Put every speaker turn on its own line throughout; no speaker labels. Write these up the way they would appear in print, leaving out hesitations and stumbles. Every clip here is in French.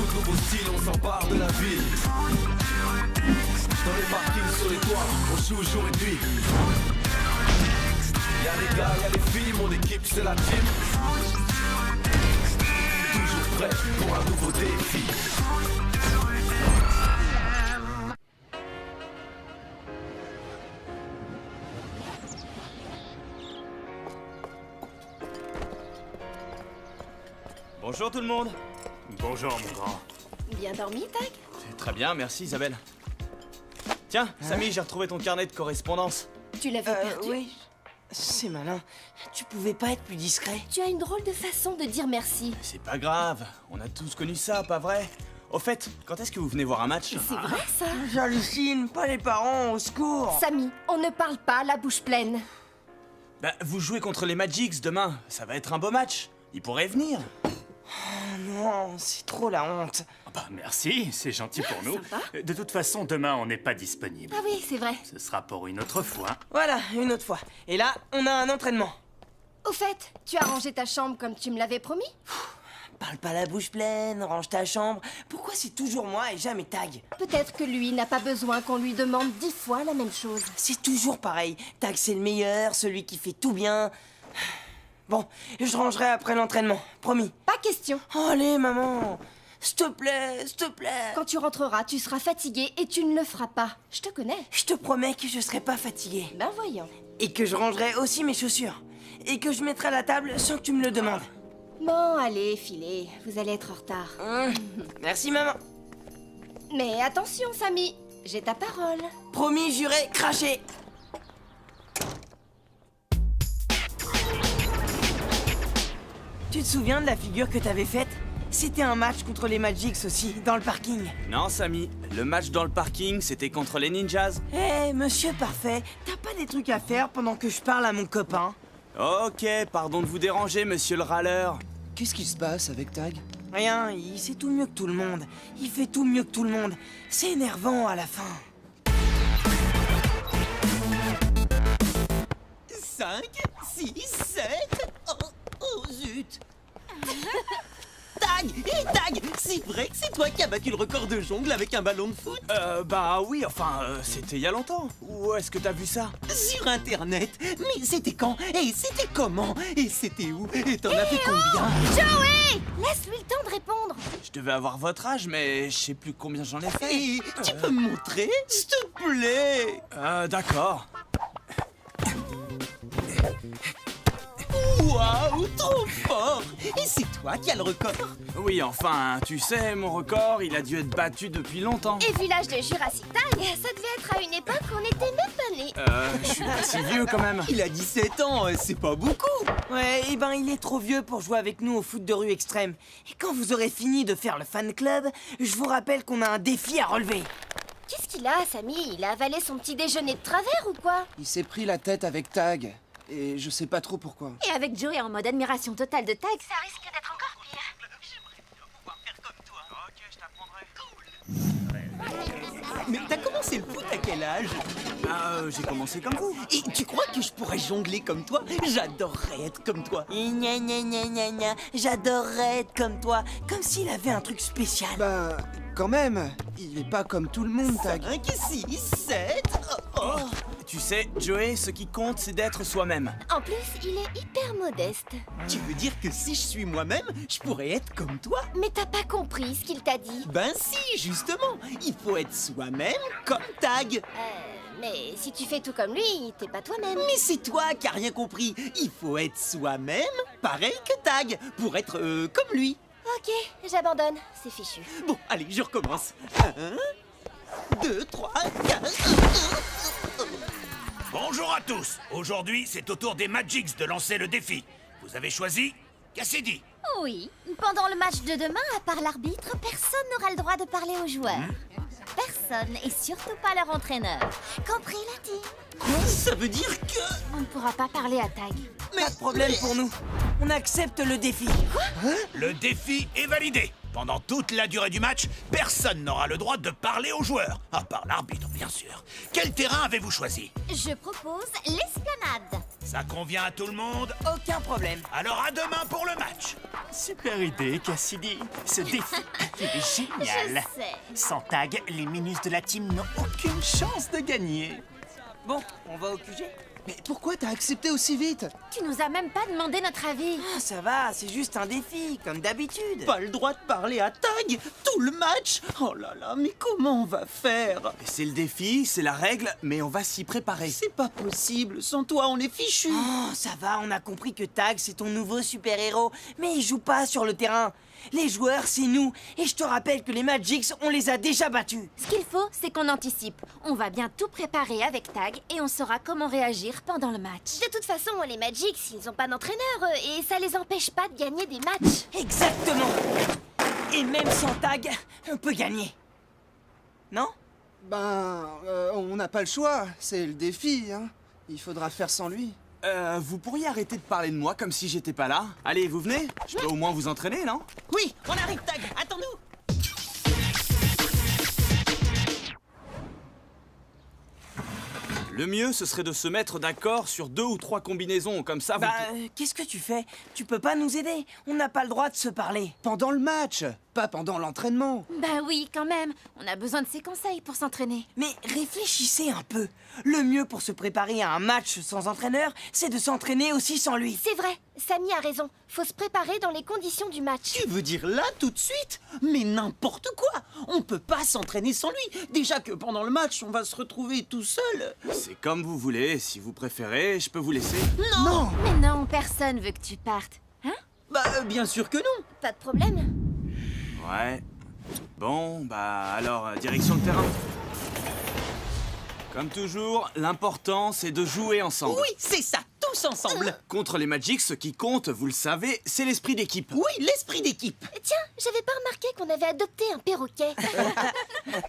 notre nouveau style, on s'empare de la ville. Dans les parkings, sur les toits, on joue jour et nuit. Y'a les gars, y'a les filles, mon équipe c'est la team. Toujours prêt pour un nouveau défi.
Bonjour tout le monde.
Bonjour mon grand.
Bien dormi, Tag?
Très bien, merci Isabelle. Tiens, Samy, j'ai retrouvé ton carnet de correspondance.
Tu l'avais perdu?
Oui. C'est malin. Tu pouvais pas être plus discret?
Tu as une drôle de façon de dire merci.
C'est pas grave, on a tous connu ça, pas vrai? Au fait, quand est-ce que vous venez voir un match?
C'est vrai, ça?
J'hallucine, pas les parents, au secours!
Samy, on ne parle pas la bouche pleine.
Bah, vous jouez contre les Magics demain, ça va être un beau match. Ils pourraient venir.
Oh non, c'est trop la honte.
Ah bah merci, c'est gentil pour nous.
Sympa.
De toute façon, demain on n'est pas disponible.
Ah oui, c'est vrai.
Ce sera pour une autre fois.
Voilà, une autre fois. Et là, on a un entraînement.
Au fait, tu as rangé ta chambre comme tu me l'avais promis?
Parle pas la bouche pleine, range ta chambre. Pourquoi c'est toujours moi et jamais Tag?
Peut-être que lui n'a pas besoin qu'on lui demande 10 fois la même chose.
C'est toujours pareil. Tag c'est le meilleur, celui qui fait tout bien. Bon, je rangerai après l'entraînement, promis.
Pas question.
Oh, allez, maman. S'il te plaît, s'il te plaît.
Quand tu rentreras, tu seras fatigué et tu ne le feras pas. Je te connais.
Je te promets que je serai pas fatigué.
Ben voyons.
Et que je rangerai aussi mes chaussures. Et que je mettrai la table sans que tu me le demandes.
Bon, allez, filez. Vous allez être en retard.
Merci, maman.
Mais attention, Samy. J'ai ta parole.
Promis, juré, craché. Tu te souviens de la figure que t'avais faite? C'était un match contre les Magics aussi, dans le parking.
Non, Samy, le match dans le parking, c'était contre les Ninjas.
Eh, monsieur parfait, t'as pas des trucs à faire pendant que je parle à mon copain?
Ok, pardon de vous déranger, monsieur le râleur.
Qu'est-ce qui se passe avec Tag?
Rien, il sait tout mieux que tout le monde. Il fait tout mieux que tout le monde. C'est énervant à la fin.
5, 6, 7... Oh zut. Tag! Hé Tag! C'est vrai que c'est toi qui as battu le record de jongle avec un ballon de foot?
Bah oui, enfin, c'était il y a longtemps. Où est-ce que t'as vu ça?
Sur internet. Mais c'était quand? Et c'était comment? Et c'était où? Et t'en as fait combien?
Joey! Laisse-lui le temps de répondre.
Je devais avoir votre âge, mais je sais plus combien j'en ai fait.
Et tu peux me montrer? S'il te plaît.
D'accord.
Waouh, trop fort! Et c'est toi qui as le record?
Oui, enfin, tu sais, mon record, il a dû être battu depuis longtemps.
Et vu l'âge de Jurassic Tag, ça devait être à une époque où on n'était même pas nés.
Je suis pas si vieux quand même.
Il a 17 ans, c'est pas beaucoup.
Ouais, et ben il est trop vieux pour jouer avec nous au foot de rue extrême. Et quand vous aurez fini de faire le fan club, je vous rappelle qu'on a un défi à relever.
Qu'est-ce qu'il a, Samy? Il a avalé son petit déjeuner de travers ou quoi?
Il s'est pris la tête avec Tag. Et je sais pas trop pourquoi.
Et avec Joey en mode admiration totale de Tag, ça risque d'être encore pire.
Mais t'as commencé le foot à quel âge?
J'ai commencé comme vous.
Et tu crois que je pourrais jongler comme toi? J'adorerais être comme toi.
Gna gna gna gna gna, j'adorerais être comme toi, comme s'il avait un truc spécial.
Bah, quand même, il est pas comme tout le monde, Tag.
5, 6, 7... Oh.
Tu sais, Joey, ce qui compte, c'est d'être soi-même.
En plus, il est hyper modeste.
Tu veux dire que si je suis moi-même, je pourrais être comme toi?
Mais t'as pas compris ce qu'il t'a dit.
Ben si, justement. Il faut être soi-même comme Tag.
Mais si tu fais tout comme lui, t'es pas toi-même.
Mais c'est toi qui as rien compris. Il faut être soi-même, pareil que Tag, pour être comme lui.
Ok, j'abandonne, c'est fichu.
Bon, allez, je recommence. 1, 2, 3, 4...
Bonjour à tous. Aujourd'hui, c'est au tour des Magics de lancer le défi. Vous avez choisi Cassidy.
Oui, pendant le match de demain, à part l'arbitre, personne n'aura le droit de parler aux joueurs. Personne, et surtout pas leur entraîneur. Compris la team?
Quoi? Ça veut dire que...
On ne pourra pas parler à Tag.
Pas de problème pour nous. On accepte le défi.
Le défi est validé. Pendant toute la durée du match, personne n'aura le droit de parler aux joueurs, à part l'arbitre, bien sûr. Quel terrain avez-vous choisi?
Je propose l'esplanade.
Ça convient à tout le monde?
Aucun problème.
Alors à demain pour le match.
Super idée, Cassidy. Ce défi, Il est génial.
Je sais.
Sans Tag, les minus de la team n'ont aucune chance de gagner.
Bon, on va au QG?
Mais pourquoi t'as accepté aussi vite?
Tu nous as même pas demandé notre avis.
Ah, ça va, c'est juste un défi, comme d'habitude.
Pas le droit de parler à Tag tout le match. Oh là là, mais comment on va faire?
C'est le défi, c'est la règle, mais on va s'y préparer.
C'est pas possible, sans toi on est fichu.
Oh, ça va, on a compris que Tag, c'est ton nouveau super-héros. Mais il joue pas sur le terrain. Les joueurs, c'est nous. Et je te rappelle que les Magics, on les a déjà battus.
Ce qu'il faut, c'est qu'on anticipe. On va bien tout préparer avec Tag et on saura comment réagir pendant le match.
De toute façon, les Magics, ils ont pas d'entraîneur et ça les empêche pas de gagner des matchs.
Exactement. Et même sans Tag, on peut gagner. Non?
On n'a pas le choix, c'est le défi, hein. Il faudra faire sans lui.
Vous pourriez arrêter de parler de moi comme si j'étais pas là? Allez, vous venez? Je peux au moins vous entraîner, non?
Oui, on arrive Tag, attends-nous.
Le mieux, ce serait de se mettre d'accord sur 2 ou 3 combinaisons, comme ça vous...
Qu'est-ce que tu fais? Tu peux pas nous aider. On n'a pas le droit de se parler.
Pendant le match, pas pendant l'entraînement.
Bah oui, quand même. On a besoin de ses conseils pour s'entraîner.
Mais réfléchissez un peu. Le mieux pour se préparer à un match sans entraîneur, c'est de s'entraîner aussi sans lui.
C'est vrai, Samy a raison. Faut se préparer dans les conditions du match.
Tu veux dire là, tout de suite? Mais n'importe quoi. On peut pas s'entraîner sans lui. Déjà que pendant le match, on va se retrouver tout seul.
C'est comme vous voulez, si vous préférez, je peux vous laisser.
Non.
Mais non, personne veut que tu partes. Hein?
Bah, bien sûr que non.
Pas de problème.
Ouais. Bon, alors, direction le terrain. Comme toujours, l'important, c'est de jouer ensemble.
Oui, c'est ça, tous ensemble.
Contre les Magics, ce qui compte, vous le savez, c'est l'esprit d'équipe.
Oui, l'esprit d'équipe.
Tiens, j'avais pas remarqué qu'on avait adopté un perroquet.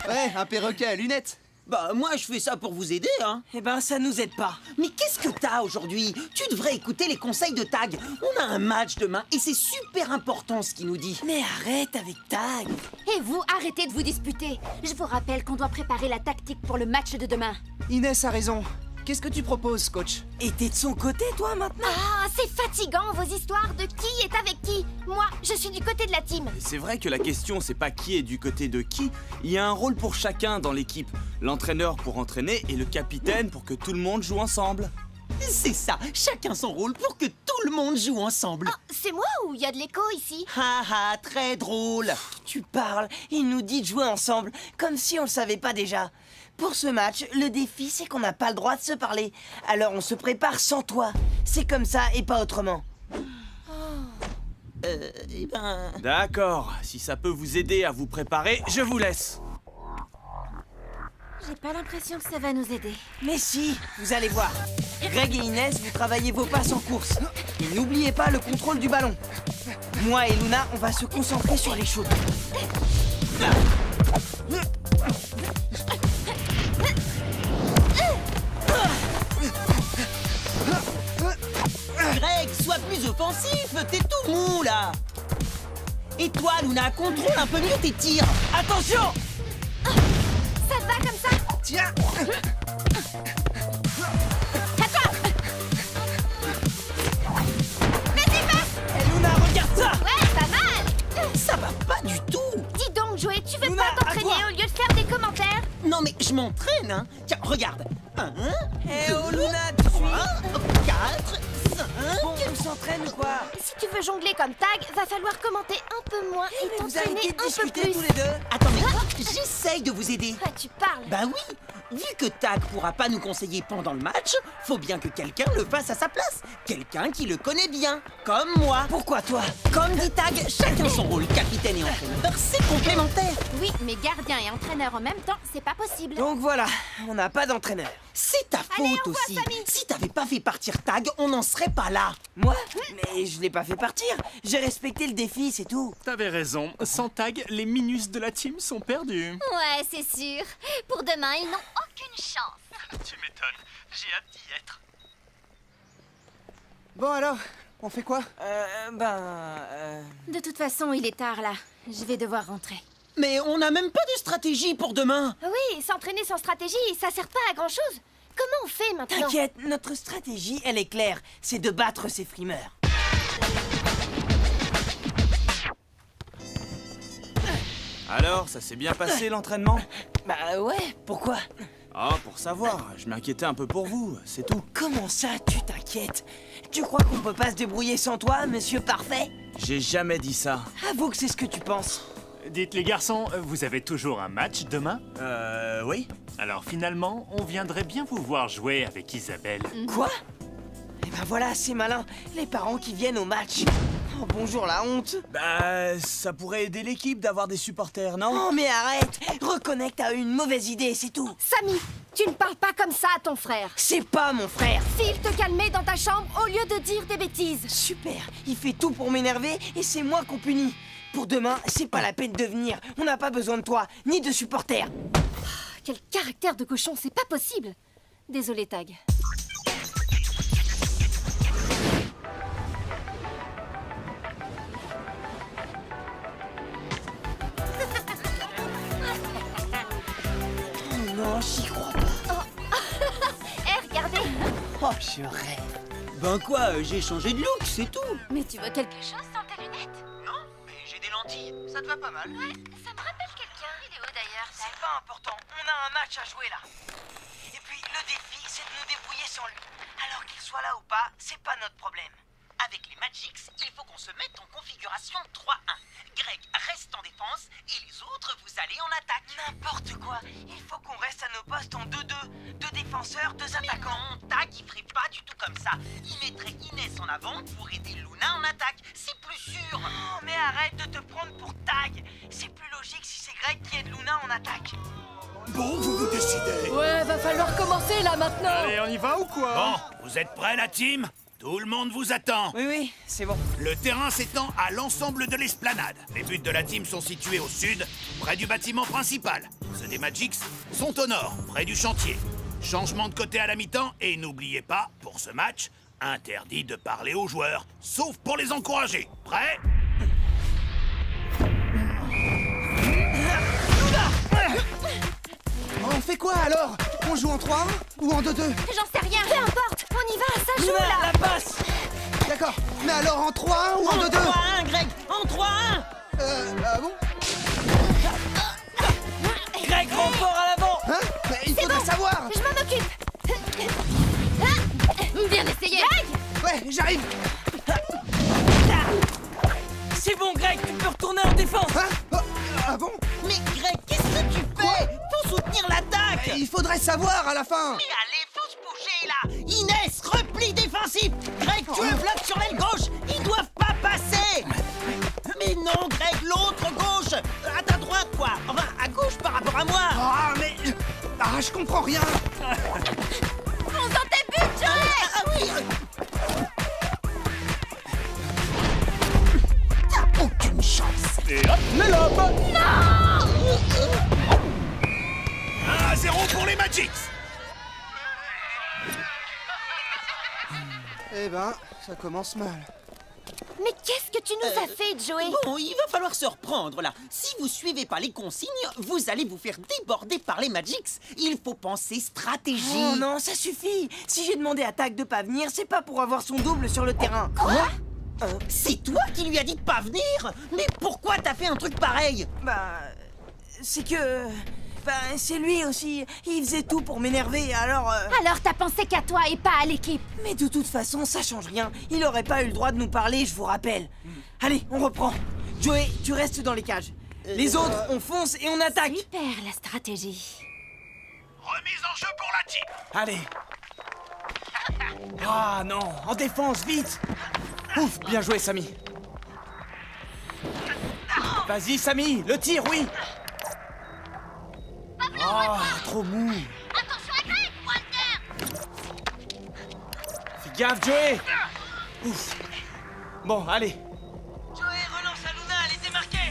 Ouais, un perroquet à lunettes.
Bah, moi, je fais ça pour vous aider, hein.
Eh ben, ça nous aide pas.
Mais qu'est-ce que t'as aujourd'hui? Tu devrais écouter les conseils de Tag. On a un match demain et c'est super important ce qu'il nous dit.
Mais arrête avec Tag.
Et vous, arrêtez de vous disputer. Je vous rappelle qu'on doit préparer la tactique pour le match de demain.
Inès a raison. Qu'est-ce que tu proposes, coach?
Et t'es de son côté, toi, maintenant?
Ah, c'est fatigant vos histoires de qui est avec qui. Moi, je suis du côté de la team.
C'est vrai que la question, c'est pas qui est du côté de qui. Il y a un rôle pour chacun dans l'équipe. L'entraîneur pour entraîner et le capitaine pour que tout le monde joue ensemble.
C'est ça, chacun son rôle pour que tout le monde joue ensemble.
Ah, c'est moi ou il y a de l'écho ici?
Ha ha, très drôle.
Tu parles, il nous dit de jouer ensemble, comme si on le savait pas déjà. Pour ce match, le défi, c'est qu'on n'a pas le droit de se parler. Alors on se prépare sans toi. C'est comme ça et pas autrement.
Eh ben...
D'accord, si ça peut vous aider à vous préparer, je vous laisse.
J'ai pas l'impression que ça va nous aider.
Mais si, vous allez voir. Greg et Inès, vous travaillez vos passes en course. Et n'oubliez pas le contrôle du ballon. Moi et Luna, on va se concentrer sur les shoots.
Greg, sois plus offensif, t'es tout mou là. Et toi, Luna, contrôle un peu mieux tes tirs.
Attention!
Ça te va comme ça?
Tiens!
Eh Luna, regarde ça!
Ouais, pas mal.
Ça va pas du tout.
Dis donc, Joey, tu veux
Luna,
pas
à
t'entraîner
toi.
au lieu de faire des commentaires?
Non mais je m'entraîne, hein. Tiens, regarde. 1,
Eh oh
2,
Luna, tu
3,
suis?
4, 5...
Bon, on s'entraîne ou quoi?
Si tu veux jongler comme Tag, va falloir commenter un peu moins et
Vous
t'entraîner
arrêtez de
un peu
discuter
plus.
tous les deux?
Attendez, j'essaye de vous aider.
Ah, tu parles.
Bah oui, vu que Tag pourra pas nous conseiller pendant le match, faut bien que quelqu'un le fasse à sa place. Quelqu'un qui le connaît bien, comme moi.
Pourquoi toi?
Comme dit Tag, chacun son rôle, capitaine et entraîneur, c'est complémentaire.
Oui, mais gardien et entraîneur en même temps, c'est pas possible.
Donc voilà, on n'a pas d'entraîneur.
C'est ta
Allez,
faute
on voit
aussi.
Samy.
Si t'avais pas fait partir Tag, on n'en serait pas là.
Moi? Mais je l'ai pas fait partir. J'ai respecté le défi, c'est tout.
T'avais raison. Sans Tag, les minus de la team sont perdus.
Ouais, c'est sûr. Pour demain, ils n'ont aucune chance.
Tu m'étonnes. J'ai hâte d'y être.
Bon alors, on fait quoi?
De toute façon, il est tard là. Je vais devoir rentrer.
Mais on n'a même pas de stratégie pour demain.
Oui, s'entraîner sans stratégie, ça sert pas à grand chose. Comment on fait maintenant?
T'inquiète, notre stratégie, elle est claire. C'est de battre ces frimeurs.
Alors, ça s'est bien passé l'entraînement?
Bah ouais, pourquoi?
Oh, pour savoir, je m'inquiétais un peu pour vous, c'est tout.
Comment ça, tu t'inquiètes? Tu crois qu'on peut pas se débrouiller sans toi, monsieur parfait?
J'ai jamais dit ça.
Avoue que c'est ce que tu penses.
Dites les garçons, vous avez toujours un match demain?
Oui.
Alors finalement, on viendrait bien vous voir jouer avec Isabelle.
Quoi? Eh ben voilà, c'est malin. Les parents qui viennent au match. Oh, bonjour la honte.
Bah, ça pourrait aider l'équipe d'avoir des supporters, non?
Oh mais arrête. Reconnais que t'as eu une mauvaise idée, c'est tout.
Samy, tu ne parles pas comme ça à ton frère.
C'est pas mon frère.
File te calmer dans ta chambre au lieu de dire des bêtises.
Super. Il fait tout pour m'énerver et c'est moi qu'on punit. Pour demain, c'est pas la peine de venir. On n'a pas besoin de toi, ni de supporters.
Quel caractère de cochon, c'est pas possible. Désolé, Tag.
Oh non, j'y crois pas.
Hé, regardez.
Oh, je rêve.
Ben quoi, j'ai changé de look, c'est tout.
Mais tu veux quelque chose sans tes lunettes?
Non, mais j'ai des lentilles, ça te va pas mal.
Ouais, ça me rappelle quelqu'un. Il est où d'ailleurs, Tag?
C'est pas important. On a un match à jouer là. Et puis, le défi, c'est de nous débrouiller sans lui. Alors qu'il soit là ou pas, c'est pas notre problème.
Avec les Magix, il faut qu'on se mette en configuration 3-1. Greg reste en défense et les autres, vous allez en attaque.
N'importe quoi. Il faut qu'on reste à nos postes en 2-2. 2 défenseurs, 2 attaquants.
Non, Tag, il ferait pas du tout comme ça. Il mettrait Inès en avant pour aider Luna en attaque. C'est plus sûr.
Oh, mais arrête de te prendre pour Tag. C'est plus logique si c'est Greg qui aide Luna en attaque.
Bon, vous vous décidez.
Ouais, va falloir commencer là maintenant.
Allez, on y va ou quoi?
Bon, vous êtes prêts, la team? Tout le monde vous attend.
Oui, c'est bon.
Le terrain s'étend à l'ensemble de l'esplanade. Les buts de la team sont situés au sud, près du bâtiment principal. Ceux des Magix sont au nord, près du chantier. Changement de côté à la mi-temps et n'oubliez pas, pour ce match, interdit de parler aux joueurs, sauf pour les encourager. Prêts?
On fait quoi alors? On joue en 3-1 ou en 2-2?
J'en sais rien. Peu importe. On y va, ça joue
Luna,
là.
la passe.
D'accord, mais alors en 3-1 ou en 2-2?
3-1, Greg, en 3-1.
Ah bon?
Greg, renfort à l'avant.
Hein? Mais il faudrait savoir!
Je m'en occupe. Bien essayé. Greg!
Ouais, j'arrive!
C'est bon, Greg, tu peux retourner en défense.
Hein? Oh, ah bon?
Mais Greg, qu'est-ce que tu fais? Faut soutenir l'attaque.
Il faudrait savoir à la fin!
Mais allez, faut se bouger là.
Inès, repli défensif. Greg, tu le bloques sur l'aile gauche. Ils doivent pas passer. Mais non, Greg, l'autre gauche. À ta droite, quoi. Enfin, à gauche par rapport à moi.
Ah, mais... Ah, je comprends rien!
Fonce dans tes buts, Joey.
Ah oui.
Aucune chance!
Et hop, mais là,
1-0 pour les Magix.
Eh ben, ça commence mal.
Mais qu'est-ce que tu nous as fait, Joey?
Bon, il va falloir se reprendre là. Si vous suivez pas les consignes, vous allez vous faire déborder par les Magix. Il faut penser stratégie.
Oh non, ça suffit. Si j'ai demandé à Tag de pas venir, c'est pas pour avoir son double sur le terrain.
Quoi? C'est toi qui lui as dit de pas venir? Mais pourquoi t'as fait un truc pareil?
Bah, c'est que... Bah, c'est lui aussi. Il faisait tout pour m'énerver, alors...
Alors t'as pensé qu'à toi et pas à l'équipe.
Mais de toute façon, ça change rien. Il aurait pas eu le droit de nous parler, je vous rappelle. Allez, on reprend. Joey, tu restes dans les cages. Les autres, on fonce et on attaque.
Super la stratégie.
Remise en jeu pour la team.
Allez. Ah non, en défense, vite. Ouf, bien joué, Samy. Vas-y, Samy, le tir, oui. Oh, trop mou.
Attention à Greg, Walter.
Fais gaffe, Joey. Ouf. Bon, allez.
Joey, relance à Luna, elle était marquée.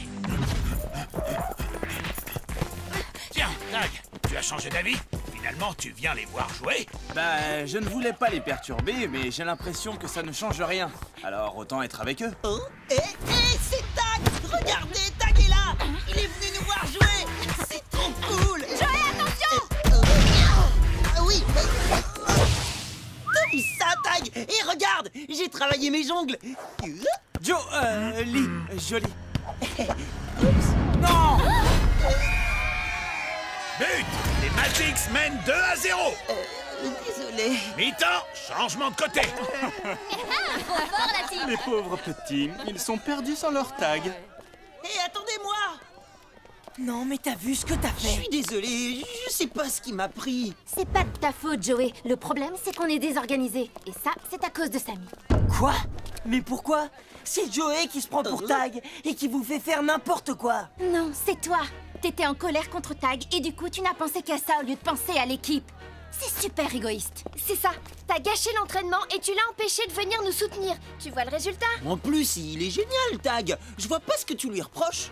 Tiens, Tag, tu as changé d'avis? Finalement, tu viens les voir jouer?
Bah, je ne voulais pas les perturber, mais j'ai l'impression que ça ne change rien. Alors, autant être avec eux.
Oh, c'est Tag. Regardez, Tag est là. Il est venu nous voir jouer. C'est trop cool.
Joey, attention.
Ah oui. Comme ça, Tag. Et regarde, j'ai travaillé mes jongles.
Joe, Lee, joli. Non!
But! Les Magics mènent 2-0.
Désolé.
Mi-temps, changement de côté.
Fort la team.
Les pauvres petits, ils sont perdus sans leur tag.
Hé, attendez-moi!
Non, mais t'as vu ce que t'as
Je
fait?
suis désolé, je sais pas ce qui m'a pris.
C'est pas de ta faute, Joey. Le problème, c'est qu'on est désorganisé. Et ça, c'est à cause de Samy.
Quoi? Mais pourquoi? C'est Joey qui se prend pour Tag et qui vous fait faire n'importe quoi.
Non, c'est toi. T'étais en colère contre Tag et du coup, tu n'as pensé qu'à ça au lieu de penser à l'équipe. C'est super égoïste. C'est ça. T'as gâché l'entraînement et tu l'as empêché de venir nous soutenir. Tu vois le résultat?
En plus, il est génial, Tag. Je vois pas ce que tu lui reproches.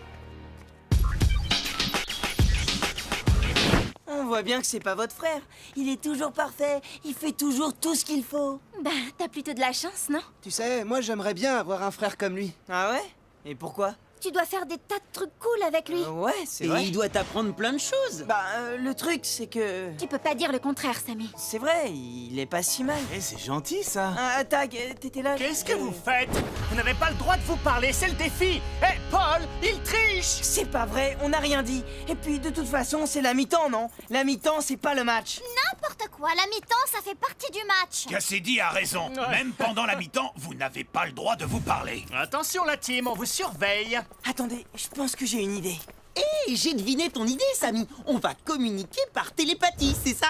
On voit bien que c'est pas votre frère. Il est toujours parfait. Il fait toujours tout ce qu'il faut.
Bah, t'as plutôt de la chance, non?
Tu sais, moi j'aimerais bien avoir un frère comme lui.
Ah ouais? Et pourquoi?
Tu dois faire des tas de trucs cool avec lui.
Ouais, c'est
Et
vrai.
il doit t'apprendre plein de choses.
Bah, le truc, c'est que...
Tu peux pas dire le contraire, Samy.
C'est vrai, il est pas si mal.
Eh, c'est gentil ça.
Ah, Tag, t'étais là?
Qu'est-ce que vous faites? Vous n'avez pas le droit de vous parler, c'est le défi. Hé, Paul, il triche.
C'est pas vrai, on n'a rien dit. Et puis, de toute façon, c'est la mi-temps, non? La mi-temps, c'est pas le match.
N'importe quoi, la mi-temps, ça fait partie du match.
Cassidy a raison. Même pendant la mi-temps, vous n'avez pas le droit de vous parler.
Attention la team, on vous surveille.
Attendez, je pense que j'ai une idée.
Hé, j'ai deviné ton idée, Samy. On va communiquer par télépathie, c'est ça?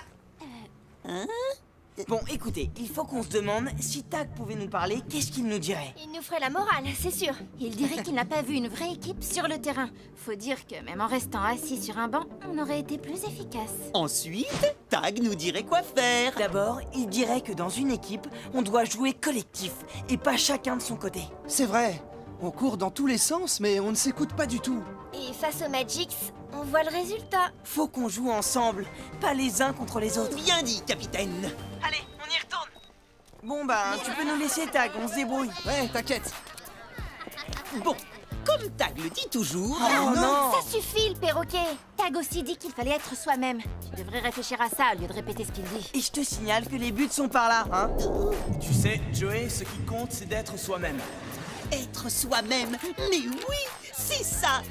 Bon, écoutez, il faut qu'on se demande si Tag pouvait nous parler, qu'est-ce qu'il nous dirait?
Il nous ferait la morale, c'est sûr. Il dirait qu'il n'a pas vu une vraie équipe sur le terrain. Faut dire que même en restant assis sur un banc, on aurait été plus efficace.
Ensuite, Tag nous dirait quoi faire.
D'abord, il dirait que dans une équipe, on doit jouer collectif et pas chacun de son côté.
C'est vrai, on court dans tous les sens, mais on ne s'écoute pas du tout.
Et face aux Magics, on voit le résultat.
Faut qu'on joue ensemble, pas les uns contre les autres.
Bien dit, capitaine.
Allez, on y retourne. Bon bah, tu peux nous laisser Tag, on se débrouille.
Ouais, t'inquiète.
Bon, comme Tag le dit toujours...
Oh non!
Ça suffit, le perroquet. Tag aussi dit qu'il fallait être soi-même. Tu devrais réfléchir à ça au lieu de répéter ce qu'il dit.
Et je te signale que les buts sont par là, hein?
Tu sais, Joey, ce qui compte, c'est d'être soi-même.
Être soi-même. Mais oui, c'est ça.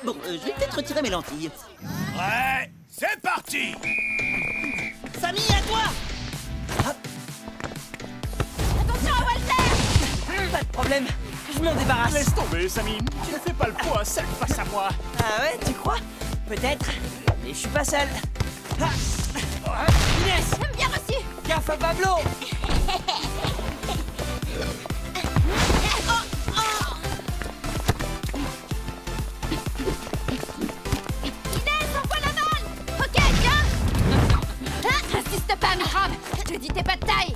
Bon, je vais peut-être retirer mes lentilles.
Ouais, c'est parti.
Samy, à toi.
Attention à Walter!
Pas de problème, je m'en débarrasse.
Laisse tomber, Samy. Tu ne fais pas le poids seul face à moi.
Ah ouais, tu crois? Peut-être, mais je suis pas seul. Ah. Inès,
Bien reçu!
gaffe à Pablo!
Inès, envoie la balle! Ok, viens! Insiste pas, microbe! Je dis t'es pas de taille!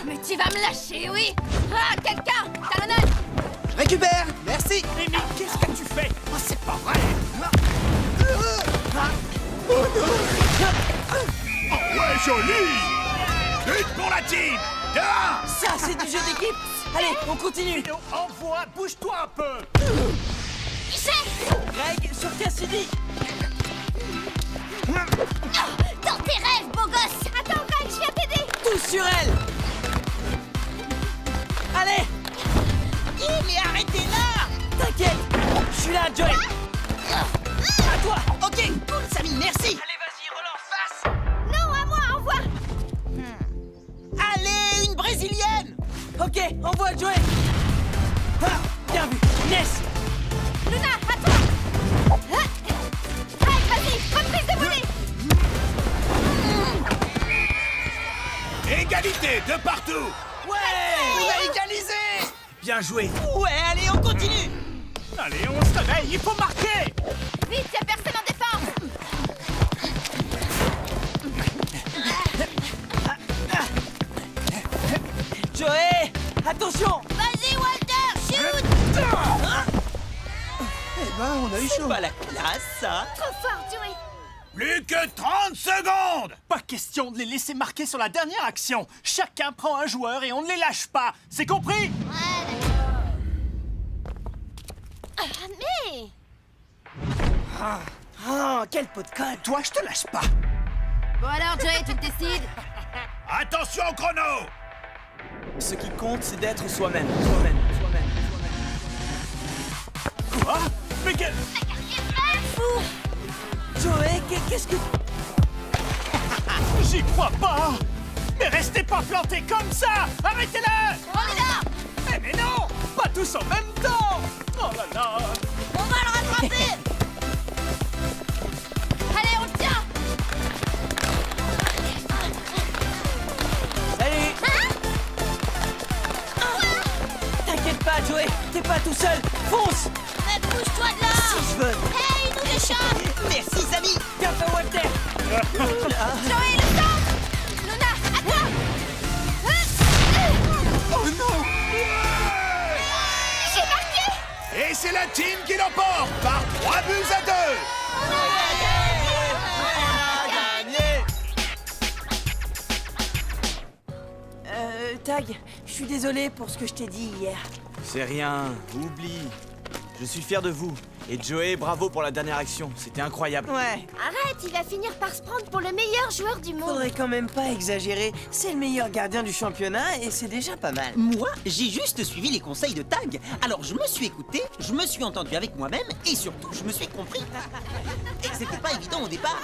Mais tu vas me lâcher, oui! Ah, quelqu'un! Talonnade!
Récupère, merci.
Amy, qu'est-ce que tu fais? Oh, c'est pas vrai.
Oh ouais, joli. But pour la team. 2-1.
Ça, c'est du jeu d'équipe! Allez, on continue!
Envoie, bouge-toi un peu.
Greg, sur Cassidy!
Dans tes rêves, beau gosse.
Attends, Greg, je viens t'aider!
Tous sur elle! Allez!
Mais arrêtez là.
T'inquiète! Je suis là, Joey! À toi!
Ok, cool, Samy, merci.
Allez, vas-y, relance face!
Non, à moi, envoie!
Allez, une brésilienne.
Ok, envoie Joey! Ah, bien vu! Inès!
Luna, à toi! Greg, vas-y, reprise de volée!
Égalité de partout.
Ouais!
On a égalisé.
Bien joué.
Ouais, allez, on continue.
Allez, on se réveille, il faut marquer.
Vite, y'a personne en défense!
Joey! Attention!
Vas-y, Walter, shoot.
Eh ben, on a eu
C'est
chaud.
pas la classe, ça.
Trop fort, Joey!
Plus que 30 secondes.
Pas question de les laisser marquer sur la dernière action. Chacun prend un joueur et on ne les lâche pas. C'est compris?
Mais...
Oh, quel pot de colle!
Toi, je te lâche pas.
Bon alors, Joey, tu te décides?
Attention au chrono.
Ce qui compte, c'est d'être soi-même. Soi-même, soi-même, soi-même.
Quoi? Mais quel...
Fou!
Joey, qu'est-ce que...
J'y crois pas! Mais restez pas plantés comme ça! Arrêtez-le!
On est là!
Mais non! Pas tous en même temps! Oh là là!
On va le rattraper! Allez, on le tient!
Salut!
Hein?
T'inquiète pas, Joey, t'es pas tout seul. Fonce!
Mais bouge-toi de là!
Si je veux.
Hey, il nous échappe!
Merci, Samy.
Tiens-toi, Walter.
Joey, le temps! Luna, à toi!
Oh non!
J'ai marqué!
Et c'est la team qui l'emporte par 3 buts à 2.
Tag, je suis désolé pour ce que je t'ai dit hier.
C'est rien, oublie. Je suis fier de vous. Et Joey, bravo pour la dernière action, c'était incroyable.
Ouais,
Arrête, il va finir par se prendre pour le meilleur joueur du monde.
faudrait quand même pas exagérer. C'est le meilleur gardien du championnat et c'est déjà pas mal.
Moi, j'ai juste suivi les conseils de Tag. Alors je me suis écouté, je me suis entendu avec moi-même et surtout je me suis compris. Et c'était pas évident au départ.